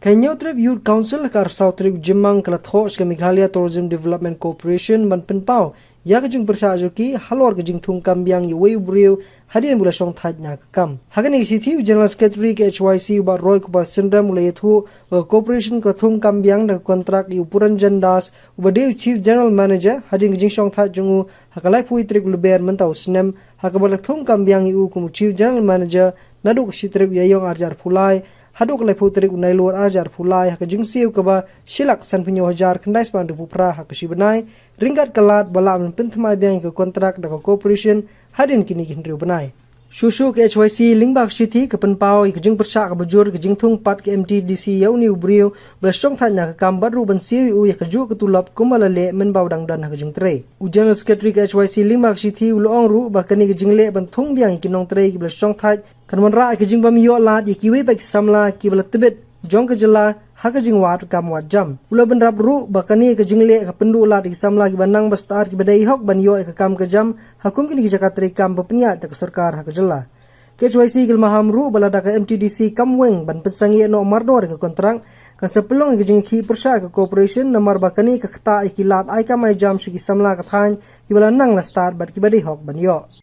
Kenya Trip Youth Council kar South Trip Jimang Kalatho ke Meghalaya Tourism Development Corporation ban penpau ya kejing bersyajuki halor kejing tung kambiang iwe brio hadian bula song thajnya kam hagan executive general secretary ke HYC ba Roy Kumar Sindram mulai thu corporation ke tung kambiang da kontrak yu puran jandas ubade chief general manager hadian kejing song thaj jungu hakalai pui trik luber mentau snem hakabala tung kambiang yu kum chief general manager naduk sitrip yayong arjar pulai haduk lai putrik unai luar ajar pulai hak jingsiu kaba silak san penyo hajar kendai span du pupra hak sibenai ringkat kelat balam pentmai biang ke kontrak da corporation hadin kini kin riu benai susu ke HYC lingbak city ke penpau ke jing persa ke bujur ke jing thung pat ke MTDC yau ni ubrio bersong thanya ke kambar ru ban siu ya ke ju ke tulap kumalale men baudang dan hak jing tre ujian secretary ke HYC lingbak city ulong ru bakani ke jing le ban thung biang ke nong tre ke bersong thaj kan ra ke jing bam yo lat ikiwe bak samla ki bala tibet jong ke jela ha ke jing wat kam wat jam ula ben rap ru bakani ke jing le ke pendu lat ki samla ki banang bastar ki badai hok ban yo ke kam ke jam hakum kini ki jakatri kam bapnia ta sarkar ha ke jela ke HYC gil maham ru bala da ke MTDC kamweng ban pesangi no mardor ke kontrak kan sepelong ke jing ki persa ke corporation namar bakani ke khata ikilat ai kam ai jam shi ki samla ka than ki bala nang la start bat ki badai hok ban yo